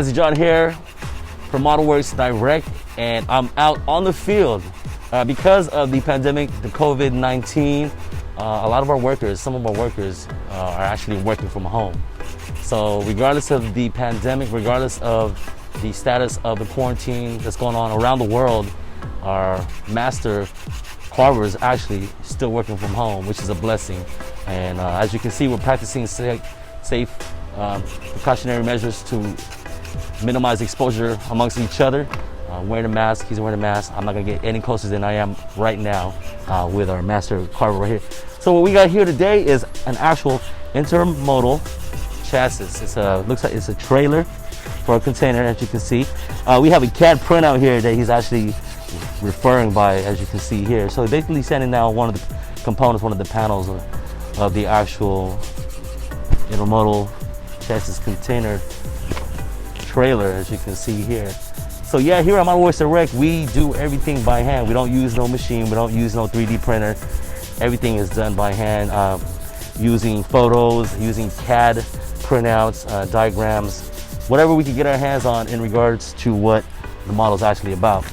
guys, John here from Modelworks Direct, and I'm out on the field. Because of the pandemic, the COVID-19, a lot of our workers, some of our workers are actually working from home. So regardless of the pandemic, regardless of the status of the quarantine that's going on around the world, our master carvers actually still working from home, which is a blessing. And as you can see, we're practicing safe precautionary measures to minimize exposure amongst each other. Wearing a mask, he's wearing a mask. I'm not gonna get any closer than I am right now with our master carver right here. So what we got here today is an actual intermodal chassis. It's looks like it's a trailer for a container, as you can see. We have a CAD printout here that he's actually referring by, as you can see here. So basically sending down one of the components, one of the panels of the actual intermodal chassis container trailer, as you can see here. So yeah, here at Modelworks Direct, we do everything by hand. We don't use no machine, we don't use no 3D printer. Everything is done by hand, using photos, using CAD printouts, diagrams, whatever we can get our hands on in regards to what the model is actually about.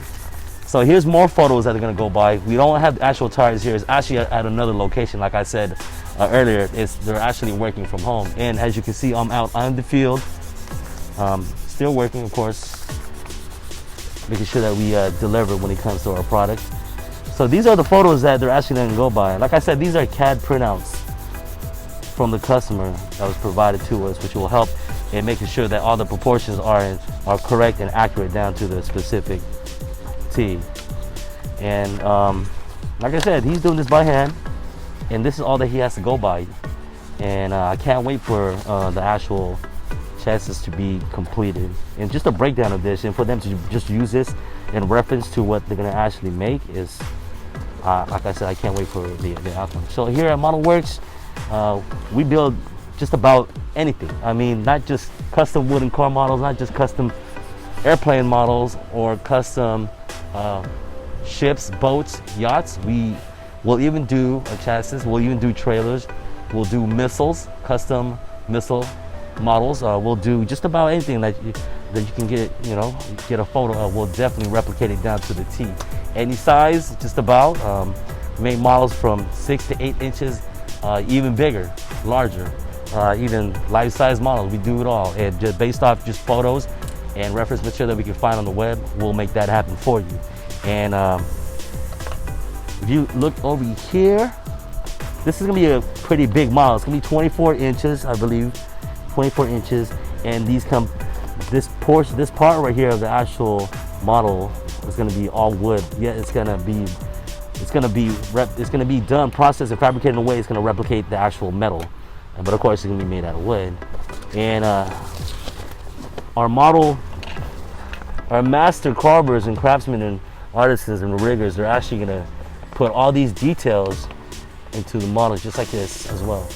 So here's more photos that are gonna go by. We don't have the actual tires here. It's actually at another location. Like I said earlier, they're actually working from home. And as you can see, I'm out on the field, still working, of course, making sure that we deliver when it comes to our product. So these are the photos that they're actually gonna go by. Like I said, these are CAD printouts from the customer that was provided to us, which will help in making sure that all the proportions are correct and accurate down to the specific T. And like I said, he's doing this by hand, and this is all that he has to go by. And I can't wait for the actual chassis to be completed. And just a breakdown of this, and for them to just use this in reference to what they're gonna actually make is, like I said, I can't wait for the outcome. So here at Modelworks, we build just about anything. I mean, not just custom wooden car models, not just custom airplane models or custom ships, boats, yachts. We will even do a chassis, we'll even do trailers, we'll do missiles, custom missile models. We'll do just about anything that you can get, get a photo of. We'll definitely replicate it down to the T. Any size, just about. We make models from 6 to 8 inches, even bigger, larger, even life-size models. We do it all, and just based off just photos and reference material that we can find on the web, we'll make that happen for you. And if you look over here, this is gonna be a pretty big model. It's gonna be 24 inches, I believe, 24 inches. And this part right here of the actual model is gonna be all wood. Yeah, it's gonna be done, processed, and fabricated in a way it's gonna replicate the actual metal. But of course, it's gonna be made out of wood. And our master carvers and craftsmen and artisans and riggers, they're actually gonna put all these details into the models just like this as well.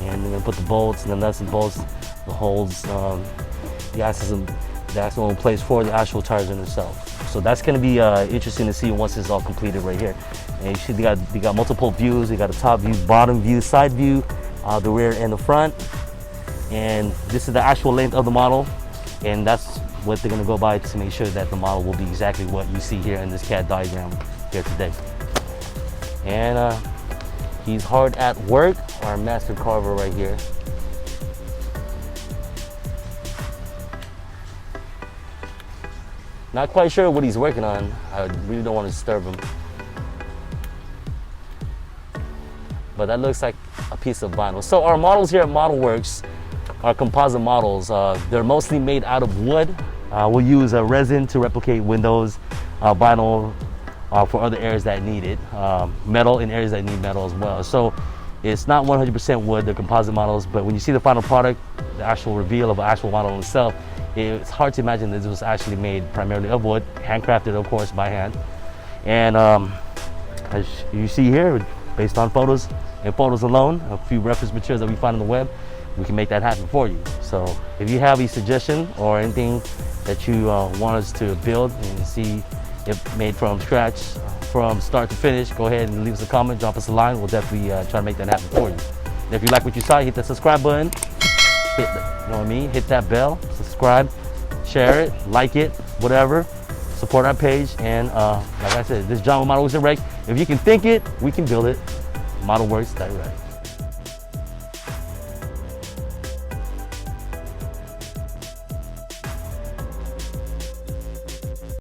And they're gonna put the bolts and the nuts and bolts, the holes, the axle in place for the actual tires in itself. So that's gonna be interesting to see once it's all completed right here. And you see they got multiple views. They got a top view, bottom view, side view, the rear and the front. And this is the actual length of the model. And that's what they're gonna go by to make sure that the model will be exactly what you see here in this CAD diagram here today. And he's hard at work, our master carver right here. Not quite sure what he's working on. I really don't want to disturb him. But that looks like a piece of vinyl. So our models here at Modelworks are composite models. They're mostly made out of wood. We'll use a resin to replicate windows, vinyl for other areas that need it, metal in areas that need metal as well. So it's not 100% wood, they're composite models, but when you see the final product, the actual reveal of an actual model itself, it's hard to imagine that this was actually made primarily of wood, handcrafted, of course, by hand. And as you see here, based on photos and photos alone, a few reference materials that we find on the web, we can make that happen for you. So if you have a suggestion or anything that you want us to build and see it made from scratch, from start to finish, go ahead and leave us a comment, drop us a line. We'll definitely try to make that happen for you. And if you like what you saw, hit that subscribe button. Hit that bell, subscribe, share it, like it, whatever. Support our page. And like I said, this is John with Modelworks Direct. If you can think it, we can build it. Modelworks Direct.